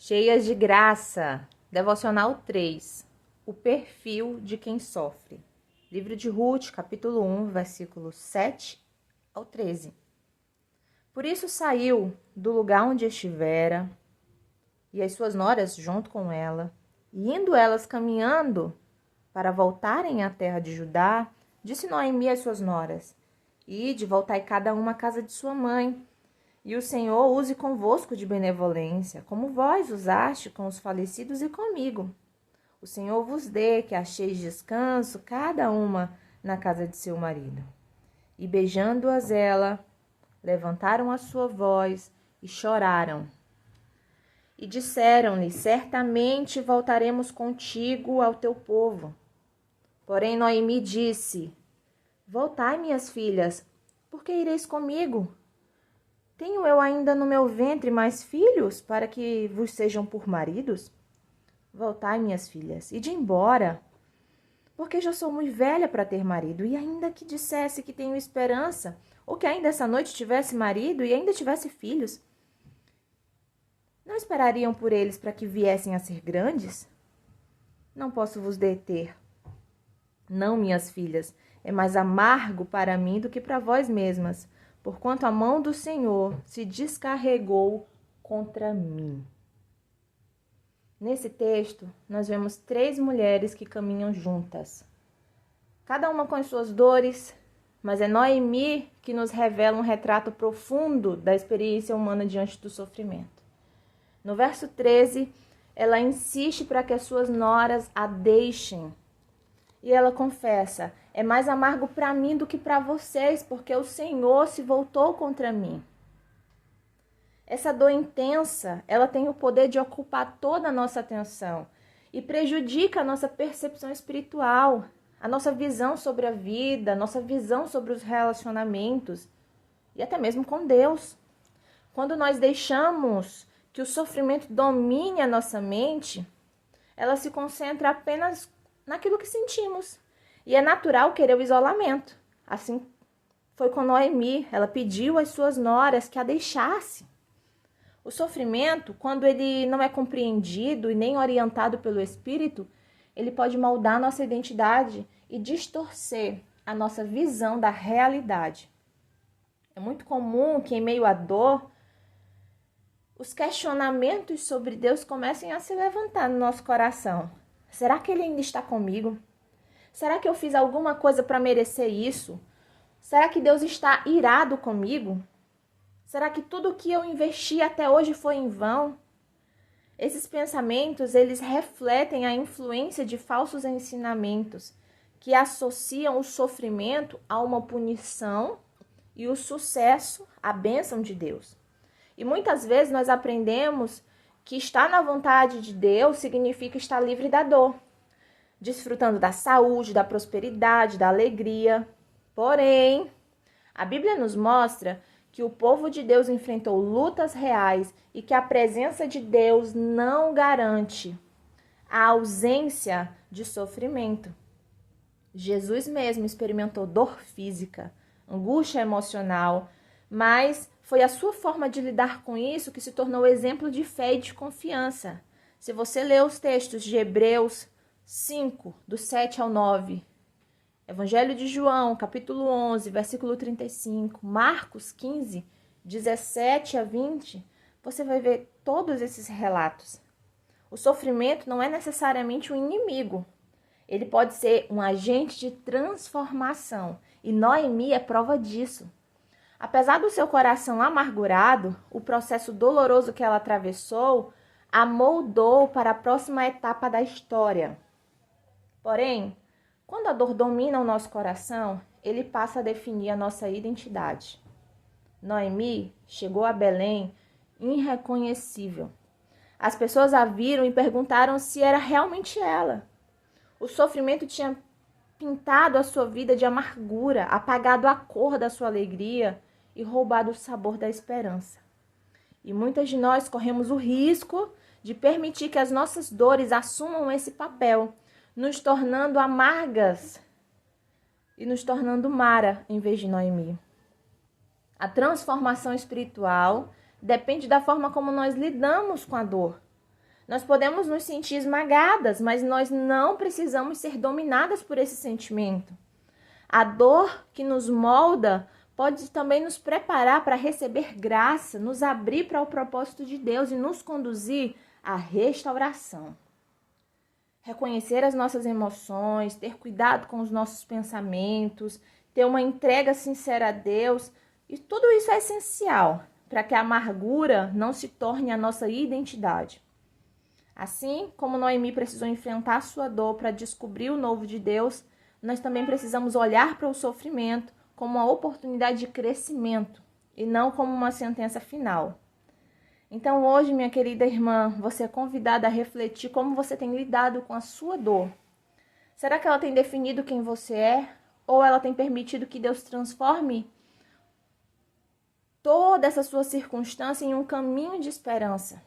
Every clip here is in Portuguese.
Cheias de graça. Devocional 3. O perfil de quem sofre. Livro de Ruth, capítulo 1, versículos 7 ao 13. Por isso saiu do lugar onde estivera, e as suas noras junto com ela, e indo elas caminhando para voltarem à terra de Judá, disse Noemi às suas noras: Ide, voltai cada uma à casa de sua mãe. E o Senhor use convosco de benevolência, como vós usaste com os falecidos e comigo. O Senhor vos dê que acheis descanso, cada uma na casa de seu marido. E beijando-as ela, levantaram a sua voz e choraram. E disseram-lhe: certamente voltaremos contigo ao teu povo. Porém Noemi disse: voltai, minhas filhas, porque ireis comigo? Tenho eu ainda no meu ventre mais filhos, para que vos sejam por maridos? Voltai, minhas filhas, ide embora, porque já sou muito velha para ter marido, e ainda que dissesse que tenho esperança, ou que ainda essa noite tivesse marido e ainda tivesse filhos, não esperariam por eles para que viessem a ser grandes? Não posso vos deter. Não, minhas filhas, é mais amargo para mim do que para vós mesmas, porquanto a mão do Senhor se descarregou contra mim. Nesse texto, nós vemos 3 mulheres que caminham juntas, cada uma com as suas dores, mas é Noemi que nos revela um retrato profundo da experiência humana diante do sofrimento. No verso 13, ela insiste para que as suas noras a deixem. E ela confessa: é mais amargo para mim do que para vocês, porque o Senhor se voltou contra mim. Essa dor intensa, ela tem o poder de ocupar toda a nossa atenção e prejudica a nossa percepção espiritual, a nossa visão sobre a vida, a nossa visão sobre os relacionamentos e até mesmo com Deus. Quando nós deixamos que o sofrimento domine a nossa mente, ela se concentra apenas naquilo que sentimos. E é natural querer o isolamento. Assim foi com Noemi. Ela pediu às suas noras que a deixasse. O sofrimento, quando ele não é compreendido e nem orientado pelo Espírito, ele pode moldar a nossa identidade e distorcer a nossa visão da realidade. É muito comum que, em meio à dor, os questionamentos sobre Deus comecem a se levantar no nosso coração. Será que Ele ainda está comigo? Será que eu fiz alguma coisa para merecer isso? Será que Deus está irado comigo? Será que tudo o que eu investi até hoje foi em vão? Esses pensamentos, eles refletem a influência de falsos ensinamentos que associam o sofrimento a uma punição e o sucesso à bênção de Deus. E muitas vezes nós aprendemos que estar na vontade de Deus significa estar livre da dor, desfrutando da saúde, da prosperidade, da alegria. Porém, a Bíblia nos mostra que o povo de Deus enfrentou lutas reais e que a presença de Deus não garante a ausência de sofrimento. Jesus mesmo experimentou dor física, angústia emocional, mas foi a sua forma de lidar com isso que se tornou exemplo de fé e de confiança. Se você ler os textos de Hebreus 5, do 7 ao 9, Evangelho de João, capítulo 11, versículo 35, Marcos 15, 17 a 20, você vai ver todos esses relatos. O sofrimento não é necessariamente um inimigo. Ele pode ser um agente de transformação. E Noemi é prova disso. Apesar do seu coração amargurado, o processo doloroso que ela atravessou a moldou para a próxima etapa da história. Porém, quando a dor domina o nosso coração, ele passa a definir a nossa identidade. Noemi chegou a Belém irreconhecível. As pessoas a viram e perguntaram se era realmente ela. O sofrimento tinha pintado a sua vida de amargura, apagado a cor da sua alegria e roubado o sabor da esperança. E muitas de nós corremos o risco de permitir que as nossas dores assumam esse papel, nos tornando amargas e nos tornando Mara em vez de Noemi. A transformação espiritual depende da forma como nós lidamos com a dor. Nós podemos nos sentir esmagadas, mas nós não precisamos ser dominadas por esse sentimento. A dor que nos molda pode também nos preparar para receber graça, nos abrir para o propósito de Deus e nos conduzir à restauração. Reconhecer as nossas emoções, ter cuidado com os nossos pensamentos, ter uma entrega sincera a Deus, e tudo isso é essencial para que a amargura não se torne a nossa identidade. Assim como Noemi precisou enfrentar a sua dor para descobrir o novo de Deus, nós também precisamos olhar para o sofrimento como uma oportunidade de crescimento e não como uma sentença final. Então hoje, minha querida irmã, você é convidada a refletir como você tem lidado com a sua dor. Será que ela tem definido quem você é? Ou ela tem permitido que Deus transforme toda essa sua circunstância em um caminho de esperança?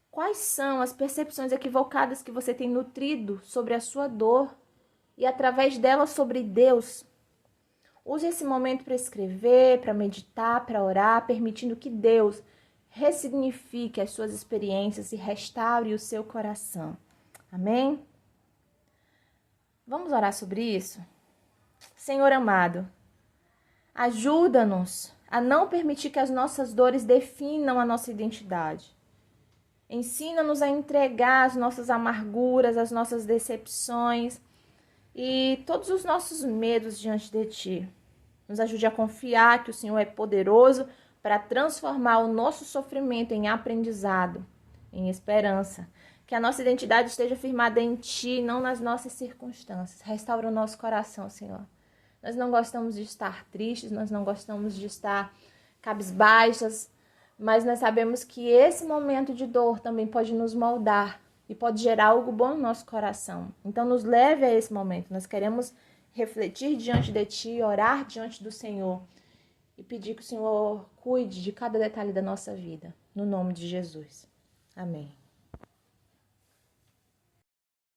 Quais são as percepções equivocadas que você tem nutrido sobre a sua dor e através dela sobre Deus? Use esse momento para escrever, para meditar, para orar, permitindo que Deus ressignifique as suas experiências e restaure o seu coração. Amém? Vamos orar sobre isso? Senhor amado, ajuda-nos a não permitir que as nossas dores definam a nossa identidade. Ensina-nos a entregar as nossas amarguras, as nossas decepções e todos os nossos medos diante de Ti. Nos ajude a confiar que o Senhor é poderoso para transformar o nosso sofrimento em aprendizado, em esperança. Que a nossa identidade esteja firmada em Ti, não nas nossas circunstâncias. Restaura o nosso coração, Senhor. Nós não gostamos de estar tristes, nós não gostamos de estar cabisbaixas, mas nós sabemos que esse momento de dor também pode nos moldar e pode gerar algo bom no nosso coração. Então nos leve a esse momento. Nós queremos refletir diante de Ti, orar diante do Senhor e pedir que o Senhor cuide de cada detalhe da nossa vida. No nome de Jesus. Amém.